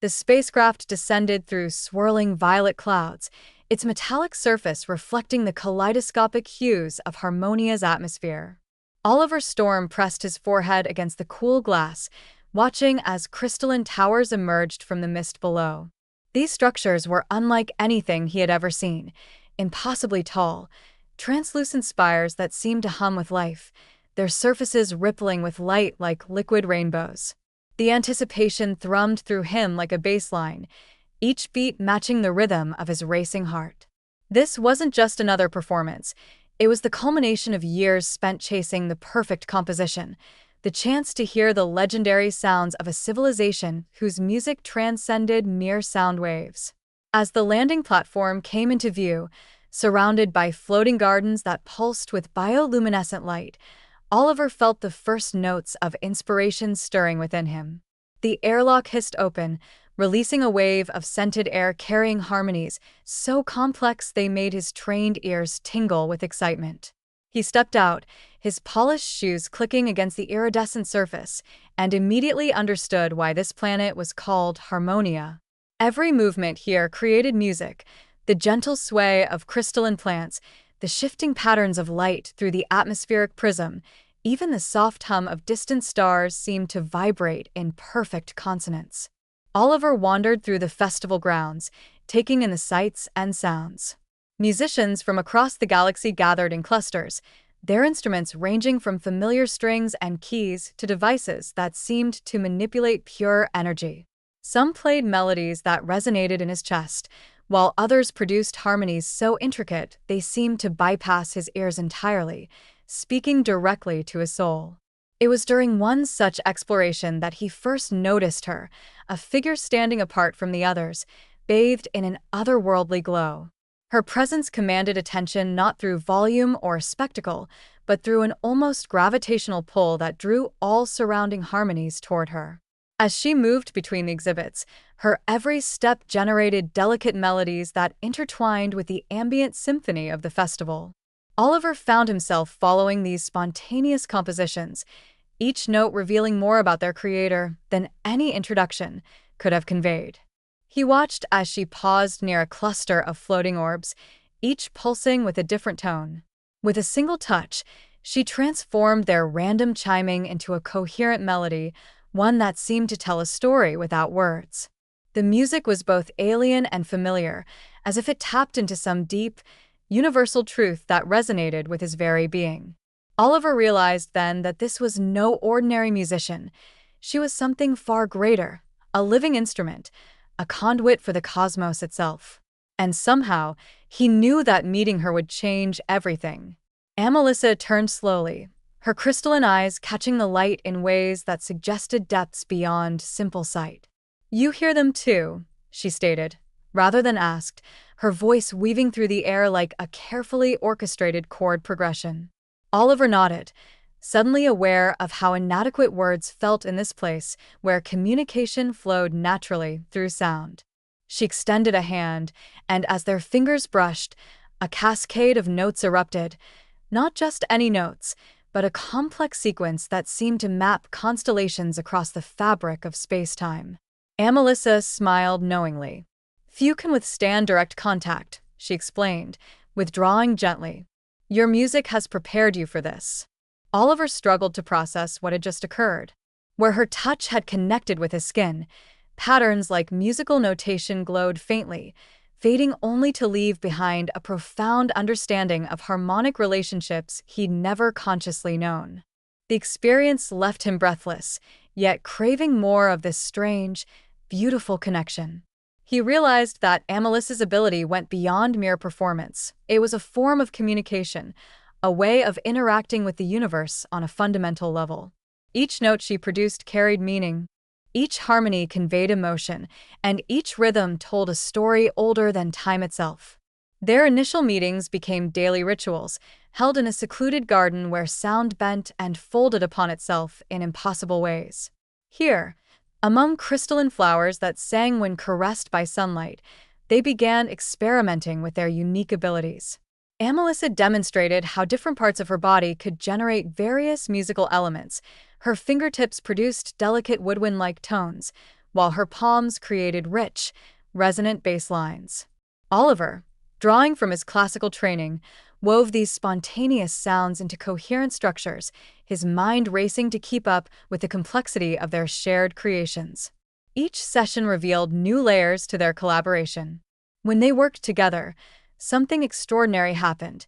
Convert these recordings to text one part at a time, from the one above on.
The spacecraft descended through swirling violet clouds, its metallic surface reflecting the kaleidoscopic hues of Harmonia's atmosphere. Oliver Storm pressed his forehead against the cool glass, watching as crystalline towers emerged from the mist below. These structures were unlike anything he had ever seen, impossibly tall, translucent spires that seemed to hum with life, their surfaces rippling with light like liquid rainbows. The anticipation thrummed through him like a bass line, each beat matching the rhythm of his racing heart. This wasn't just another performance. It was the culmination of years spent chasing the perfect composition, the chance to hear the legendary sounds of a civilization whose music transcended mere sound waves. As the landing platform came into view, surrounded by floating gardens that pulsed with bioluminescent light, Oliver felt the first notes of inspiration stirring within him. The airlock hissed open, releasing a wave of scented air carrying harmonies so complex they made his trained ears tingle with excitement. He stepped out, his polished shoes clicking against the iridescent surface, and immediately understood why this planet was called Harmonia. Every movement here created music, the gentle sway of crystalline plants, the shifting patterns of light through the atmospheric prism, even the soft hum of distant stars seemed to vibrate in perfect consonance. Oliver wandered through the festival grounds, taking in the sights and sounds. Musicians from across the galaxy gathered in clusters, their instruments ranging from familiar strings and keys to devices that seemed to manipulate pure energy. Some played melodies that resonated in his chest, while others produced harmonies so intricate they seemed to bypass his ears entirely, speaking directly to his soul. It was during one such exploration that he first noticed her, a figure standing apart from the others, bathed in an otherworldly glow. Her presence commanded attention not through volume or spectacle, but through an almost gravitational pull that drew all surrounding harmonies toward her. As she moved between the exhibits, her every step generated delicate melodies that intertwined with the ambient symphony of the festival. Oliver found himself following these spontaneous compositions, each note revealing more about their creator than any introduction could have conveyed. He watched as she paused near a cluster of floating orbs, each pulsing with a different tone. With a single touch, she transformed their random chiming into a coherent melody, one that seemed to tell a story without words. The music was both alien and familiar, as if it tapped into some deep, universal truth that resonated with his very being. Oliver realized then that this was no ordinary musician. She was something far greater, a living instrument, a conduit for the cosmos itself. And somehow, he knew that meeting her would change everything. Amelissa turned slowly, her crystalline eyes catching the light in ways that suggested depths beyond simple sight. "You hear them too," she stated, rather than asked, her voice weaving through the air like a carefully orchestrated chord progression. Oliver nodded, suddenly aware of how inadequate words felt in this place where communication flowed naturally through sound. She extended a hand, and as their fingers brushed, a cascade of notes erupted, not just any notes, but a complex sequence that seemed to map constellations across the fabric of space-time. Amelissa smiled knowingly. "Few can withstand direct contact," she explained, withdrawing gently. "Your music has prepared you for this." Oliver struggled to process what had just occurred. Where her touch had connected with his skin, patterns like musical notation glowed faintly, fading only to leave behind a profound understanding of harmonic relationships he'd never consciously known. The experience left him breathless, yet craving more of this strange, beautiful connection. He realized that Amelissa's ability went beyond mere performance. It was a form of communication, a way of interacting with the universe on a fundamental level. Each note she produced carried meaning. Each harmony conveyed emotion, and each rhythm told a story older than time itself. Their initial meetings became daily rituals, held in a secluded garden where sound bent and folded upon itself in impossible ways. Here, among crystalline flowers that sang when caressed by sunlight, they began experimenting with their unique abilities. Amelissa demonstrated how different parts of her body could generate various musical elements. Her fingertips produced delicate woodwind-like tones, while her palms created rich, resonant bass lines. Oliver, drawing from his classical training, wove these spontaneous sounds into coherent structures, his mind racing to keep up with the complexity of their shared creations. Each session revealed new layers to their collaboration. When they worked together, something extraordinary happened.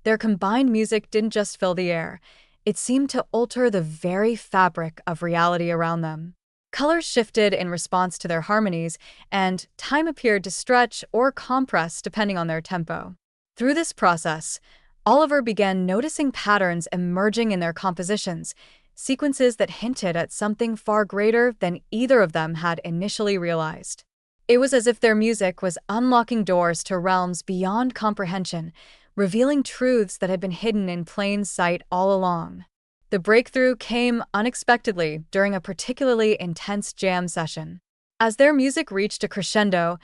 Their combined music didn't just fill the air, it seemed to alter the very fabric of reality around them. Colors shifted in response to their harmonies, and time appeared to stretch or compress depending on their tempo. Through this process, Oliver began noticing patterns emerging in their compositions, sequences that hinted at something far greater than either of them had initially realized. It was as if their music was unlocking doors to realms beyond comprehension, revealing truths that had been hidden in plain sight all along. The breakthrough came unexpectedly during a particularly intense jam session. As their music reached a crescendo,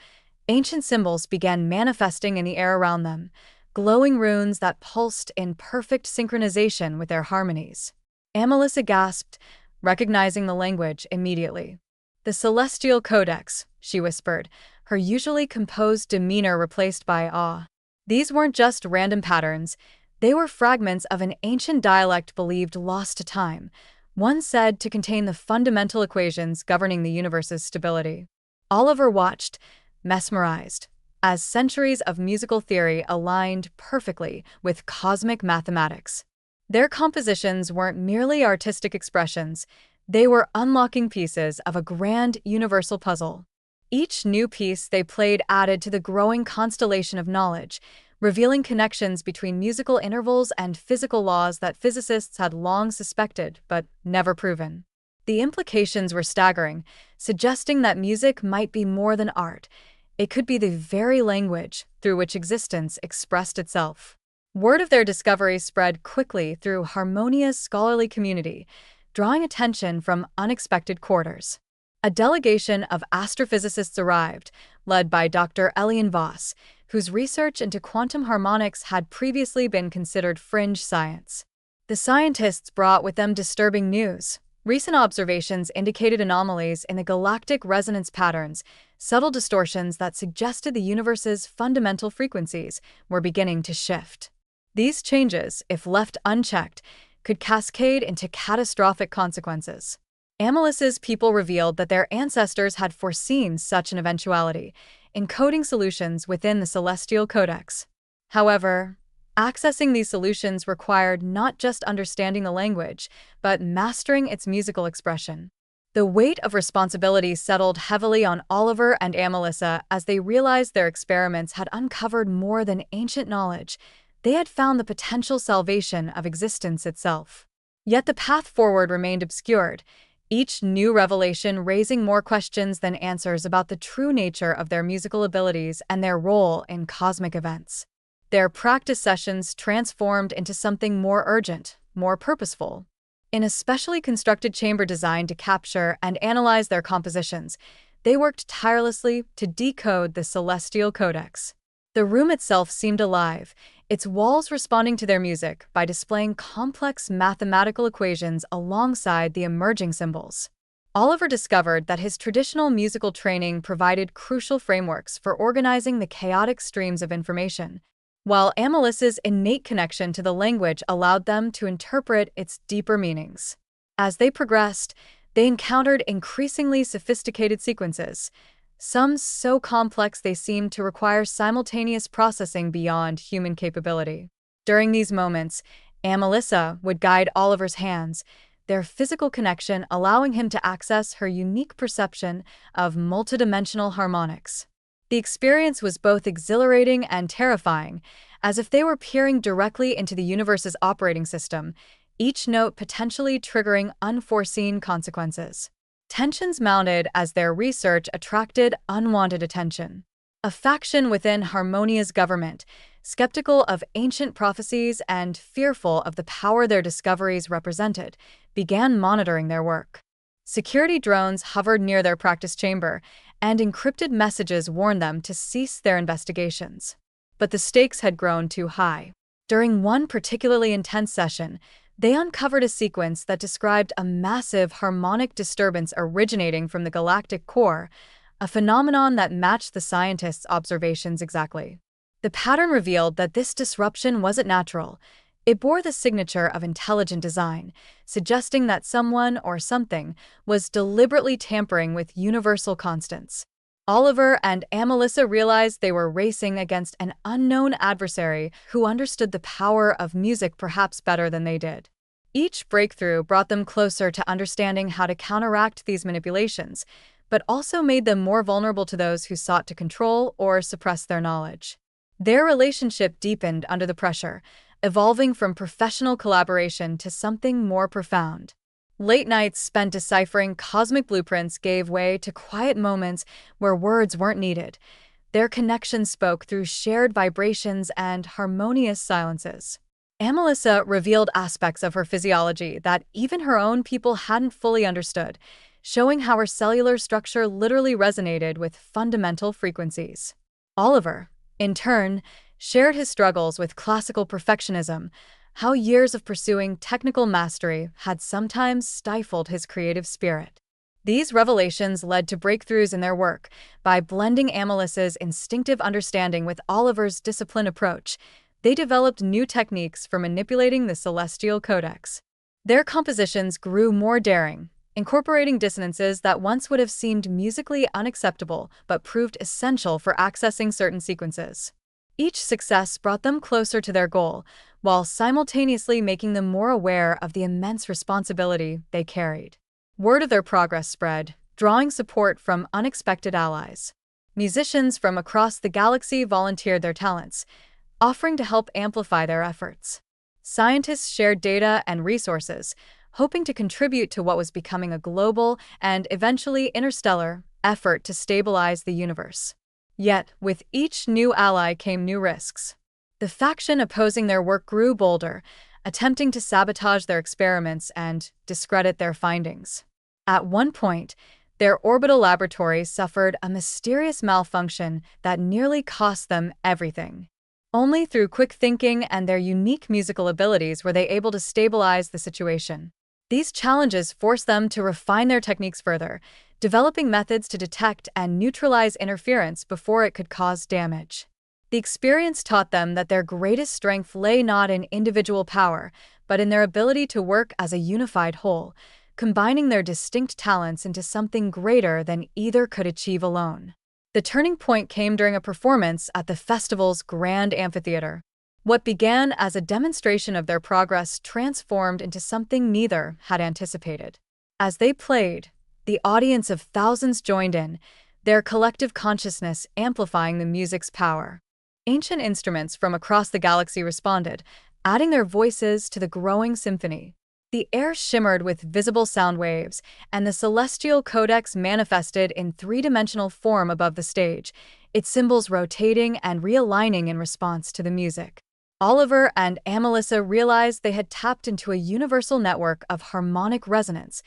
ancient symbols began manifesting in the air around them, glowing runes that pulsed in perfect synchronization with their harmonies. Amelissa gasped, recognizing the language immediately. "The Celestial Codex," she whispered, her usually composed demeanor replaced by awe. These weren't just random patterns, they were fragments of an ancient dialect believed lost to time, one said to contain the fundamental equations governing the universe's stability. Oliver watched, mesmerized, as centuries of musical theory aligned perfectly with cosmic mathematics. Their compositions weren't merely artistic expressions, they were unlocking pieces of a grand universal puzzle. Each new piece they played added to the growing constellation of knowledge, revealing connections between musical intervals and physical laws that physicists had long suspected but never proven. The implications were staggering, suggesting that music might be more than art. It could be the very language through which existence expressed itself. Word of their discovery spread quickly through Harmonia's scholarly community, drawing attention from unexpected quarters. A delegation of astrophysicists arrived, led by Dr. Elian Voss, whose research into quantum harmonics had previously been considered fringe science. The scientists brought with them disturbing news. Recent observations indicated anomalies in the galactic resonance patterns, subtle distortions that suggested the universe's fundamental frequencies were beginning to shift. These changes, if left unchecked, could cascade into catastrophic consequences. Amelissa's people revealed that their ancestors had foreseen such an eventuality, encoding solutions within the Celestial Codex. However, accessing these solutions required not just understanding the language, but mastering its musical expression. The weight of responsibility settled heavily on Oliver and Amelissa as they realized their experiments had uncovered more than ancient knowledge. They had found the potential salvation of existence itself. Yet the path forward remained obscured, each new revelation raising more questions than answers about the true nature of their musical abilities and their role in cosmic events. Their practice sessions transformed into something more urgent, more purposeful. In a specially constructed chamber designed to capture and analyze their compositions, they worked tirelessly to decode the Celestial Codex. The room itself seemed alive, its walls responding to their music by displaying complex mathematical equations alongside the emerging symbols. Oliver discovered that his traditional musical training provided crucial frameworks for organizing the chaotic streams of information, while Amelissa's innate connection to the language allowed them to interpret its deeper meanings. As they progressed, they encountered increasingly sophisticated sequences, some so complex they seemed to require simultaneous processing beyond human capability. During these moments, Amelissa would guide Oliver's hands, their physical connection allowing him to access her unique perception of multidimensional harmonics. The experience was both exhilarating and terrifying, as if they were peering directly into the universe's operating system, each note potentially triggering unforeseen consequences. Tensions mounted as their research attracted unwanted attention. A faction within Harmonia's government, skeptical of ancient prophecies and fearful of the power their discoveries represented, began monitoring their work. Security drones hovered near their practice chamber, and encrypted messages warned them to cease their investigations. But the stakes had grown too high. During one particularly intense session, They uncovered a sequence that described a massive harmonic disturbance originating from the galactic core, a phenomenon that matched the scientists' observations exactly. The pattern revealed that this disruption wasn't natural. It bore the signature of intelligent design, suggesting that someone or something was deliberately tampering with universal constants. Oliver and Amelissa realized they were racing against an unknown adversary who understood the power of music perhaps better than they did. Each breakthrough brought them closer to understanding how to counteract these manipulations, but also made them more vulnerable to those who sought to control or suppress their knowledge. Their relationship deepened under the pressure, evolving from professional collaboration to something more profound. Late nights spent deciphering cosmic blueprints gave way to quiet moments where words weren't needed. Their connection spoke through shared vibrations and harmonious silences. Amelissa revealed aspects of her physiology that even her own people hadn't fully understood, showing how her cellular structure literally resonated with fundamental frequencies. Oliver, in turn, shared his struggles with classical perfectionism, how years of pursuing technical mastery had sometimes stifled his creative spirit. These revelations led to breakthroughs in their work. By blending Amelissa's instinctive understanding with Oliver's disciplined approach, they developed new techniques for manipulating the celestial codex. Their compositions grew more daring, incorporating dissonances that once would have seemed musically unacceptable but proved essential for accessing certain sequences. Each success brought them closer to their goal, while simultaneously making them more aware of the immense responsibility they carried. Word of their progress spread, drawing support from unexpected allies. Musicians from across the galaxy volunteered their talents, offering to help amplify their efforts. Scientists shared data and resources, hoping to contribute to what was becoming a global and eventually interstellar effort to stabilize the universe. Yet, with each new ally came new risks. The faction opposing their work grew bolder, attempting to sabotage their experiments and discredit their findings. At one point, their orbital laboratory suffered a mysterious malfunction that nearly cost them everything. Only through quick thinking and their unique musical abilities were they able to stabilize the situation. These challenges forced them to refine their techniques further, developing methods to detect and neutralize interference before it could cause damage. The experience taught them that their greatest strength lay not in individual power, but in their ability to work as a unified whole, combining their distinct talents into something greater than either could achieve alone. The turning point came during a performance at the festival's grand amphitheater. What began as a demonstration of their progress transformed into something neither had anticipated. As they played, the audience of thousands joined in, their collective consciousness amplifying the music's power. Ancient instruments from across the galaxy responded, adding their voices to the growing symphony. The air shimmered with visible sound waves, and the celestial codex manifested in three-dimensional form above the stage, its symbols rotating and realigning in response to the music. Oliver and Amelissa realized they had tapped into a universal network of harmonic resonance,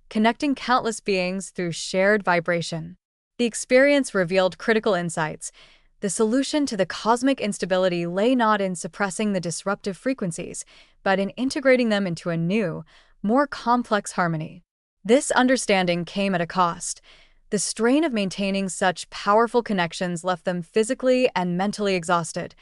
connecting countless beings through shared vibration. The experience revealed critical insights. The solution to the cosmic instability lay not in suppressing the disruptive frequencies, but in integrating them into a new, more complex harmony. This understanding came at a cost. The strain of maintaining such powerful connections left them physically and mentally exhausted,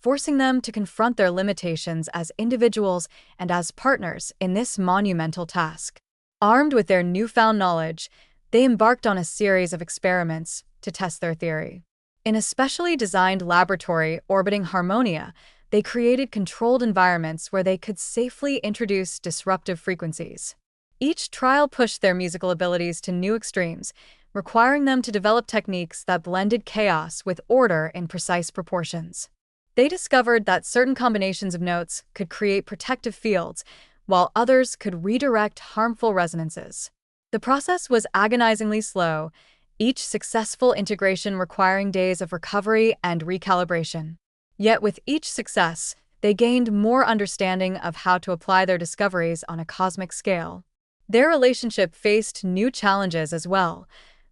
forcing them to confront their limitations as individuals and as partners in this monumental task. Armed with their newfound knowledge, they embarked on a series of experiments to test their theory. In a specially designed laboratory orbiting Harmonia, they created controlled environments where they could safely introduce disruptive frequencies. Each trial pushed their musical abilities to new extremes, requiring them to develop techniques that blended chaos with order in precise proportions. They discovered that certain combinations of notes could create protective fields, while others could redirect harmful resonances. The process was agonizingly slow, each successful integration requiring days of recovery and recalibration. Yet with each success, they gained more understanding of how to apply their discoveries on a cosmic scale. Their relationship faced new challenges as well.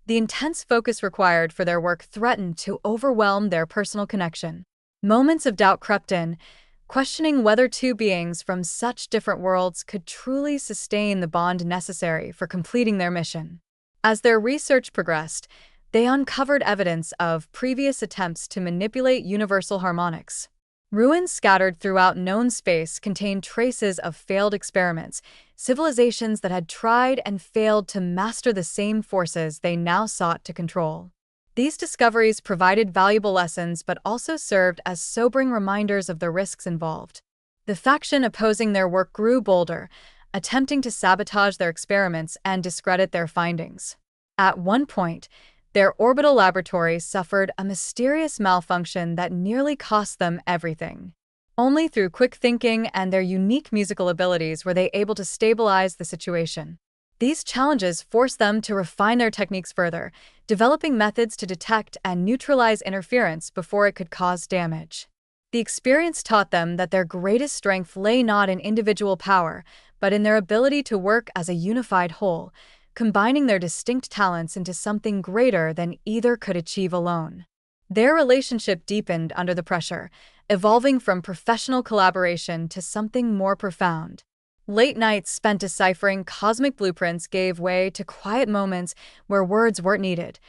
The intense focus required for their work threatened to overwhelm their personal connection. Moments of doubt crept in, questioning whether two beings from such different worlds could truly sustain the bond necessary for completing their mission. As their research progressed, they uncovered evidence of previous attempts to manipulate universal harmonics. Ruins scattered throughout known space contained traces of failed experiments, civilizations that had tried and failed to master the same forces they now sought to control. These discoveries provided valuable lessons but also served as sobering reminders of the risks involved. The faction opposing their work grew bolder, attempting to sabotage their experiments and discredit their findings. At one point, their orbital laboratory suffered a mysterious malfunction that nearly cost them everything. Only through quick thinking and their unique musical abilities were they able to stabilize the situation. These challenges forced them to refine their techniques further, developing methods to detect and neutralize interference before it could cause damage. The experience taught them that their greatest strength lay not in individual power, but in their ability to work as a unified whole, combining their distinct talents into something greater than either could achieve alone. Their relationship deepened under the pressure, evolving from professional collaboration to something more profound. Late nights spent deciphering cosmic blueprints gave way to quiet moments where words weren't needed.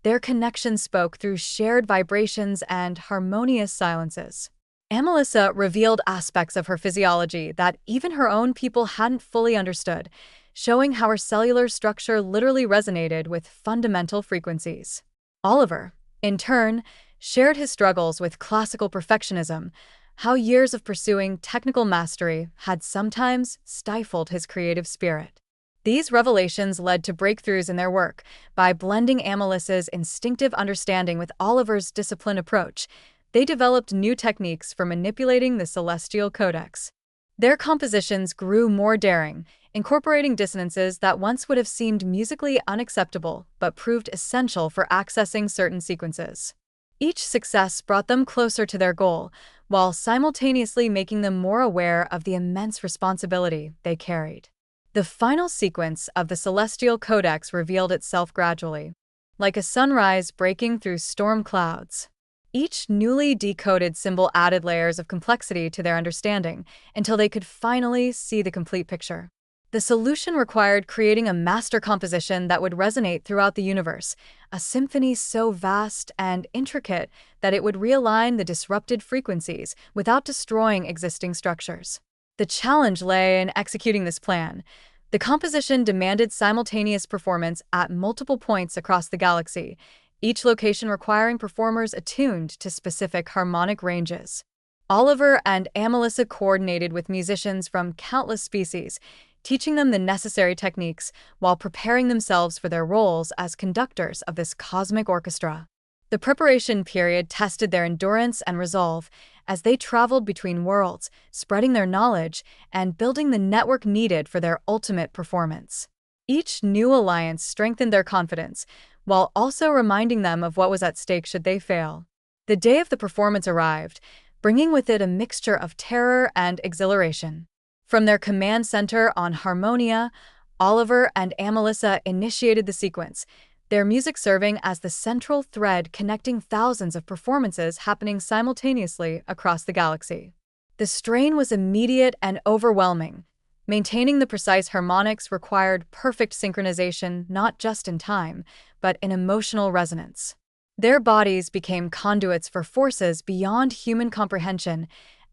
Their connection spoke through shared vibrations and harmonious silences. Amelissa revealed aspects of her physiology that even her own people hadn't fully understood, showing how her cellular structure literally resonated with fundamental frequencies. Oliver, in turn, shared his struggles with classical perfectionism, how years of pursuing technical mastery had sometimes stifled his creative spirit. These revelations led to breakthroughs in their work. By blending Amelissa's instinctive understanding with Oliver's disciplined approach, they developed new techniques for manipulating the celestial codex. Their compositions grew more daring, incorporating dissonances that once would have seemed musically unacceptable but proved essential for accessing certain sequences. Each success brought them closer to their goal, while simultaneously making them more aware of the immense responsibility they carried. The final sequence of the celestial codex revealed itself gradually, like a sunrise breaking through storm clouds. Each newly decoded symbol added layers of complexity to their understanding until they could finally see the complete picture. The solution required creating a master composition that would resonate throughout the universe, a symphony so vast and intricate that it would realign the disrupted frequencies without destroying existing structures. The challenge lay in executing this plan. The composition demanded simultaneous performance at multiple points across the galaxy, each location requiring performers attuned to specific harmonic ranges. Oliver and Amelissa coordinated with musicians from countless species, teaching them the necessary techniques while preparing themselves for their roles as conductors of this cosmic orchestra. The preparation period tested their endurance and resolve as they traveled between worlds, spreading their knowledge and building the network needed for their ultimate performance. Each new alliance strengthened their confidence, while also reminding them of what was at stake should they fail. The day of the performance arrived, bringing with it a mixture of terror and exhilaration. From their command center on Harmonia, Oliver and Amelissa initiated the sequence, their music serving as the central thread connecting thousands of performances happening simultaneously across the galaxy. The strain was immediate and overwhelming. Maintaining the precise harmonics required perfect synchronization not just in time, but in emotional resonance. Their bodies became conduits for forces beyond human comprehension,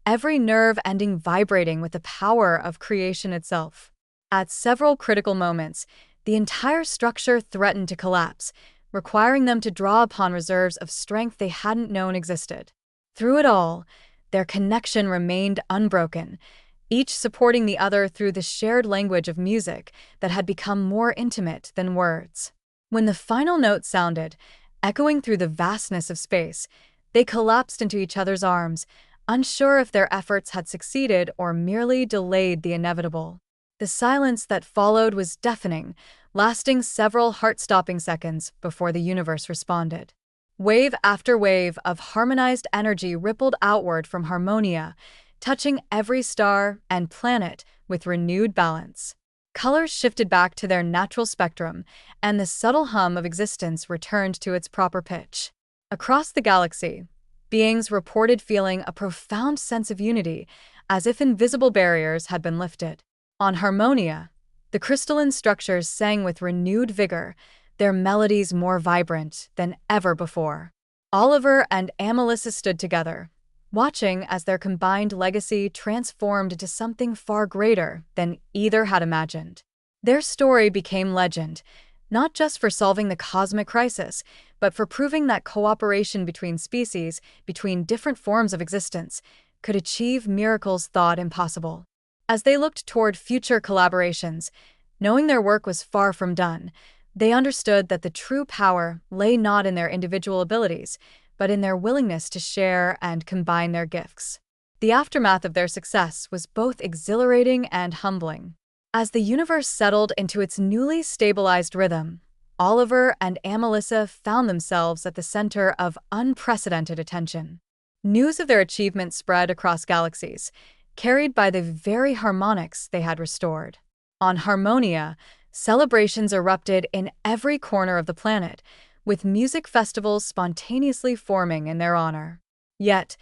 every nerve ending vibrating with the power of creation itself. At several critical moments, the entire structure threatened to collapse, requiring them to draw upon reserves of strength they hadn't known existed. Through it all, their connection remained unbroken, each supporting the other through the shared language of music that had become more intimate than words. When the final note sounded, echoing through the vastness of space, they collapsed into each other's arms, unsure if their efforts had succeeded or merely delayed the inevitable. The silence that followed was deafening, lasting several heart-stopping seconds before the universe responded. Wave after wave of harmonized energy rippled outward from Harmonia, touching every star and planet with renewed balance. Colors shifted back to their natural spectrum, and the subtle hum of existence returned to its proper pitch. Across the galaxy, beings reported feeling a profound sense of unity, as if invisible barriers had been lifted. On Harmonia, the crystalline structures sang with renewed vigor, their melodies more vibrant than ever before. Oliver and Amelissa stood together, watching as their combined legacy transformed into something far greater than either had imagined. Their story became legend, not just for solving the cosmic crisis, but for proving that cooperation between species, between different forms of existence, could achieve miracles thought impossible. As they looked toward future collaborations, knowing their work was far from done, they understood that the true power lay not in their individual abilities, but in their willingness to share and combine their gifts. The aftermath of their success was both exhilarating and humbling. As the universe settled into its newly stabilized rhythm, Oliver and Amelissa found themselves at the center of unprecedented attention. News of their achievement spread across galaxies, carried by the very harmonics they had restored. On Harmonia, celebrations erupted in every corner of the planet, with music festivals spontaneously forming in their honor. Yet,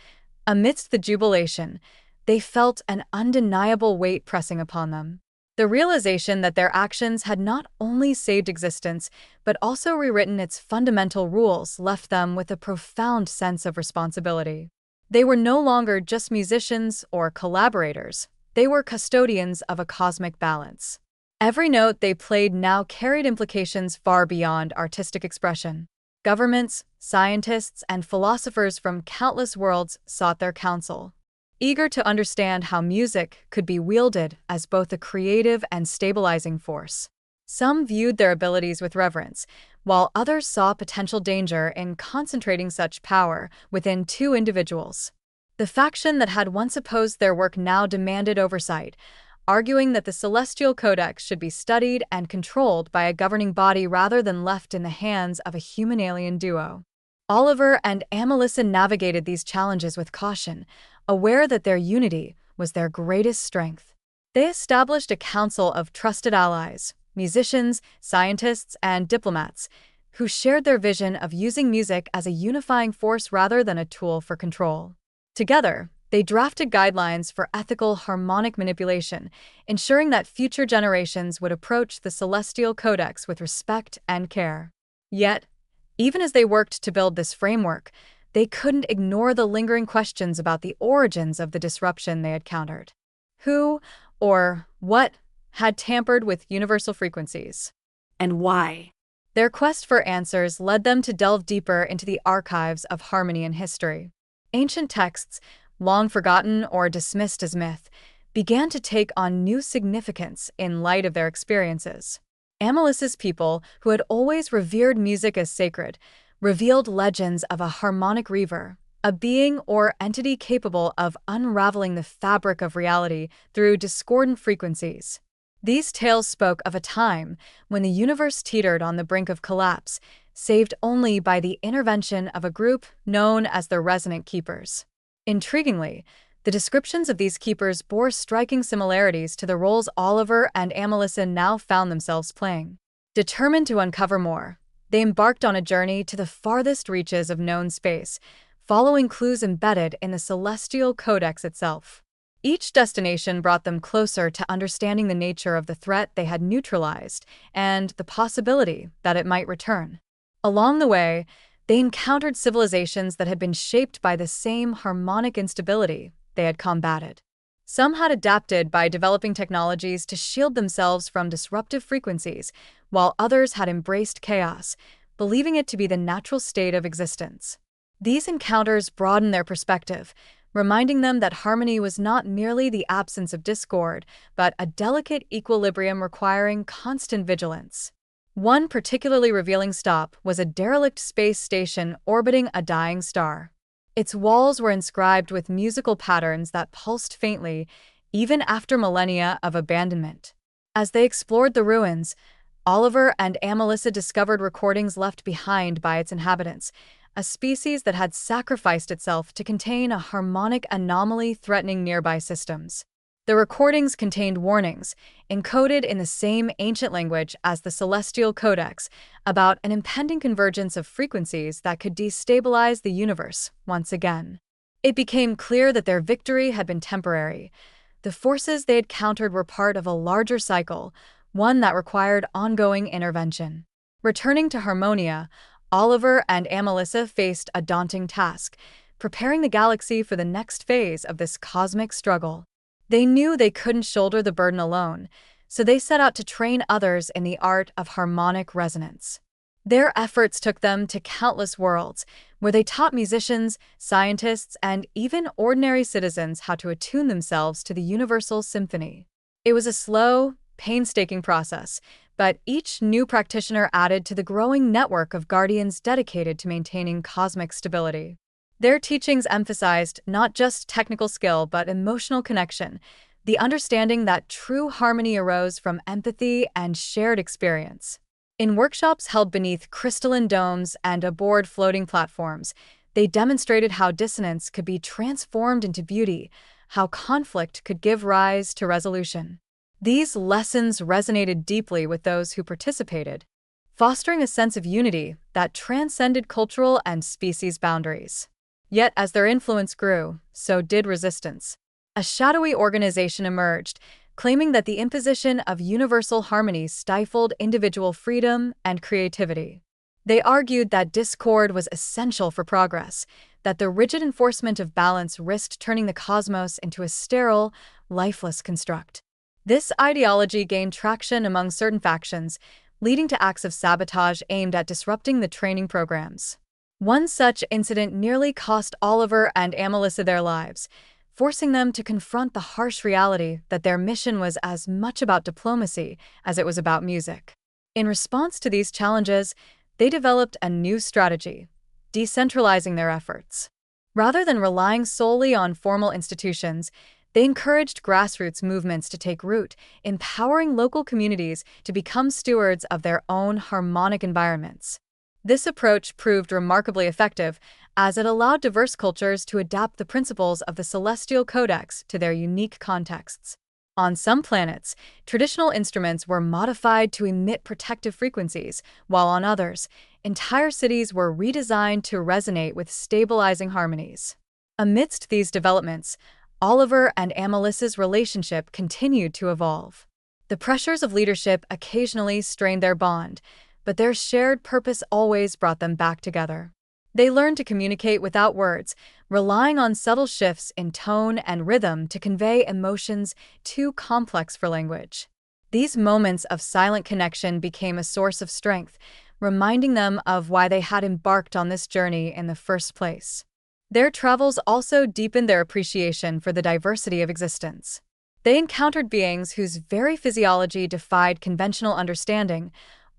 amidst the jubilation, they felt an undeniable weight pressing upon them. The realization that their actions had not only saved existence, but also rewritten its fundamental rules left them with a profound sense of responsibility. They were no longer just musicians or collaborators, they were custodians of a cosmic balance. Every note they played now carried implications far beyond artistic expression. Governments, scientists, and philosophers from countless worlds sought their counsel, eager to understand how music could be wielded as both a creative and stabilizing force. Some viewed their abilities with reverence, while others saw potential danger in concentrating such power within two individuals. The faction that had once opposed their work now demanded oversight, arguing that the celestial codex should be studied and controlled by a governing body rather than left in the hands of a human-alien duo. Oliver and Amelissa navigated these challenges with caution, aware that their unity was their greatest strength. They established a council of trusted allies, musicians, scientists, and diplomats, who shared their vision of using music as a unifying force rather than a tool for control. Together, they drafted guidelines for ethical harmonic manipulation, ensuring that future generations would approach the celestial codex with respect and care. Yet, even as they worked to build this framework, they couldn't ignore the lingering questions about the origins of the disruption they had countered. Who, or what, had tampered with universal frequencies? And why? Their quest for answers led them to delve deeper into the archives of harmony and history. Ancient texts, long forgotten or dismissed as myth, began to take on new significance in light of their experiences. Amelissa's people, who had always revered music as sacred, revealed legends of a harmonic reaver, a being or entity capable of unraveling the fabric of reality through discordant frequencies. These tales spoke of a time when the universe teetered on the brink of collapse, saved only by the intervention of a group known as the Resonant Keepers. Intriguingly, the descriptions of these keepers bore striking similarities to the roles Oliver and Amelissa now found themselves playing. Determined to uncover more, they embarked on a journey to the farthest reaches of known space, following clues embedded in the celestial codex itself. Each destination brought them closer to understanding the nature of the threat they had neutralized and the possibility that it might return. Along the way, they encountered civilizations that had been shaped by the same harmonic instability they had combated. Some had adapted by developing technologies to shield themselves from disruptive frequencies, while others had embraced chaos, believing it to be the natural state of existence. These encounters broadened their perspective, reminding them that harmony was not merely the absence of discord, but a delicate equilibrium requiring constant vigilance. One particularly revealing stop was a derelict space station orbiting a dying star. Its walls were inscribed with musical patterns that pulsed faintly, even after millennia of abandonment. As they explored the ruins, Oliver and Amelissa discovered recordings left behind by its inhabitants, a species that had sacrificed itself to contain a harmonic anomaly threatening nearby systems. The recordings contained warnings, encoded in the same ancient language as the celestial codex, about an impending convergence of frequencies that could destabilize the universe once again. It became clear that their victory had been temporary. The forces they had countered were part of a larger cycle, one that required ongoing intervention. Returning to Harmonia, Oliver and Amelissa faced a daunting task, preparing the galaxy for the next phase of this cosmic struggle. They knew they couldn't shoulder the burden alone, so they set out to train others in the art of harmonic resonance. Their efforts took them to countless worlds, where they taught musicians, scientists, and even ordinary citizens how to attune themselves to the universal symphony. It was a slow, painstaking process, but each new practitioner added to the growing network of guardians dedicated to maintaining cosmic stability. Their teachings emphasized not just technical skill but emotional connection, the understanding that true harmony arose from empathy and shared experience. In workshops held beneath crystalline domes and aboard floating platforms, they demonstrated how dissonance could be transformed into beauty, how conflict could give rise to resolution. These lessons resonated deeply with those who participated, fostering a sense of unity that transcended cultural and species boundaries. Yet, as their influence grew, so did resistance. A shadowy organization emerged, claiming that the imposition of universal harmony stifled individual freedom and creativity. They argued that discord was essential for progress, that the rigid enforcement of balance risked turning the cosmos into a sterile, lifeless construct. This ideology gained traction among certain factions, leading to acts of sabotage aimed at disrupting the training programs. One such incident nearly cost Oliver and Amelissa their lives, forcing them to confront the harsh reality that their mission was as much about diplomacy as it was about music. In response to these challenges, they developed a new strategy, decentralizing their efforts. Rather than relying solely on formal institutions, they encouraged grassroots movements to take root, empowering local communities to become stewards of their own harmonic environments. This approach proved remarkably effective, as it allowed diverse cultures to adapt the principles of the Celestial Codex to their unique contexts. On some planets, traditional instruments were modified to emit protective frequencies, while on others, entire cities were redesigned to resonate with stabilizing harmonies. Amidst these developments, Oliver and Amelissa's relationship continued to evolve. The pressures of leadership occasionally strained their bond, but their shared purpose always brought them back together. They learned to communicate without words, relying on subtle shifts in tone and rhythm to convey emotions too complex for language. These moments of silent connection became a source of strength, reminding them of why they had embarked on this journey in the first place. Their travels also deepened their appreciation for the diversity of existence. They encountered beings whose very physiology defied conventional understanding,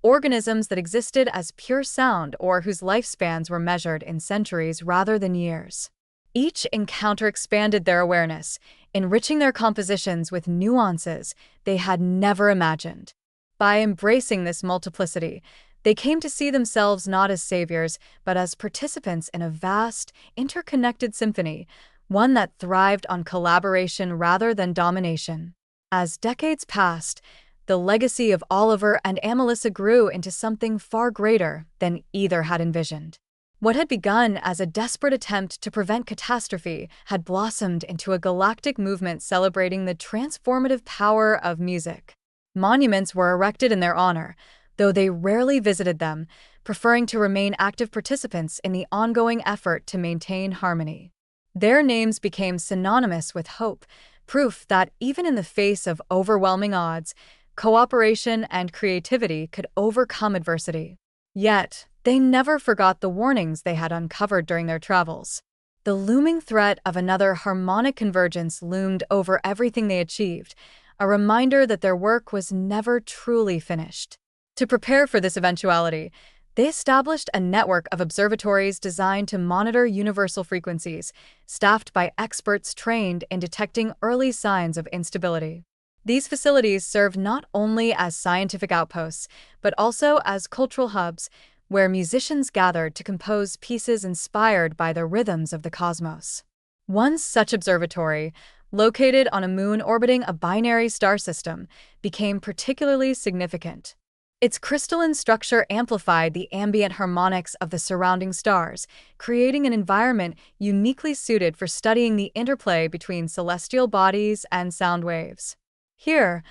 organisms that existed as pure sound or whose lifespans were measured in centuries rather than years. Each encounter expanded their awareness, enriching their compositions with nuances they had never imagined. By embracing this multiplicity, they came to see themselves not as saviors, but as participants in a vast, interconnected symphony, one that thrived on collaboration rather than domination. As decades passed, the legacy of Oliver and Amelissa grew into something far greater than either had envisioned. What had begun as a desperate attempt to prevent catastrophe had blossomed into a galactic movement celebrating the transformative power of music. Monuments were erected in their honor, though they rarely visited them, preferring to remain active participants in the ongoing effort to maintain harmony. Their names became synonymous with hope, proof that even in the face of overwhelming odds, cooperation and creativity could overcome adversity. Yet, they never forgot the warnings they had uncovered during their travels. The looming threat of another harmonic convergence loomed over everything they achieved, a reminder that their work was never truly finished. To prepare for this eventuality, they established a network of observatories designed to monitor universal frequencies, staffed by experts trained in detecting early signs of instability. These facilities serve not only as scientific outposts, but also as cultural hubs, where musicians gathered to compose pieces inspired by the rhythms of the cosmos. One such observatory, located on a moon orbiting a binary star system, became particularly significant. Its crystalline structure amplified the ambient harmonics of the surrounding stars, creating an environment uniquely suited for studying the interplay between celestial bodies and sound waves. Here,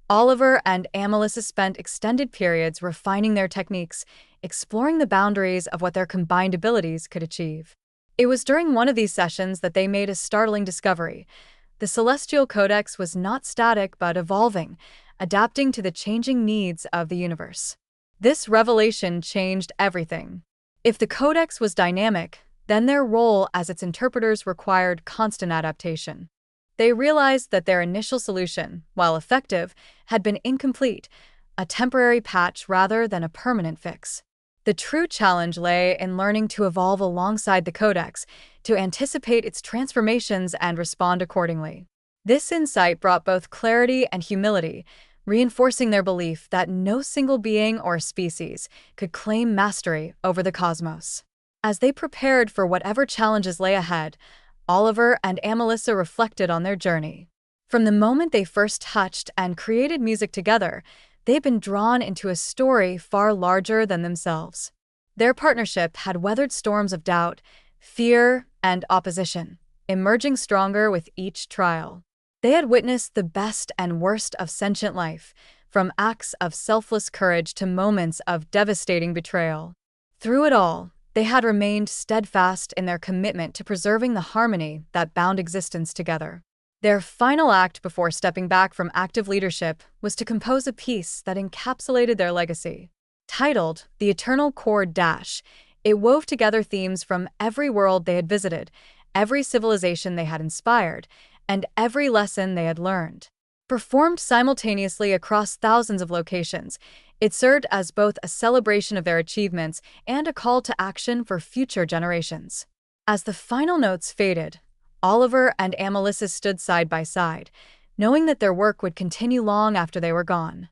Oliver and Amelissa spent extended periods refining their techniques, exploring the boundaries of what their combined abilities could achieve. It was during one of these sessions that they made a startling discovery. The celestial codex was not static but evolving, adapting to the changing needs of the universe. This revelation changed everything. If the codex was dynamic, then their role as its interpreters required constant adaptation. They realized that their initial solution, while effective, had been incomplete, a temporary patch rather than a permanent fix. The true challenge lay in learning to evolve alongside the codex, to anticipate its transformations and respond accordingly. This insight brought both clarity and humility, reinforcing their belief that no single being or species could claim mastery over the cosmos. As they prepared for whatever challenges lay ahead, Oliver and Amelissa reflected on their journey. From the moment they first touched and created music together, they'd been drawn into a story far larger than themselves. Their partnership had weathered storms of doubt, fear, and opposition, emerging stronger with each trial. They had witnessed the best and worst of sentient life, from acts of selfless courage to moments of devastating betrayal. Through it all, they had remained steadfast in their commitment to preserving the harmony that bound existence together. Their final act before stepping back from active leadership was to compose a piece that encapsulated their legacy. Titled The Eternal Chord Dash, it wove together themes from every world they had visited, every civilization they had inspired, and every lesson they had learned. Performed simultaneously across thousands of locations, it served as both a celebration of their achievements and a call to action for future generations. As the final notes faded, Oliver and Amelissa stood side by side, knowing that their work would continue long after they were gone.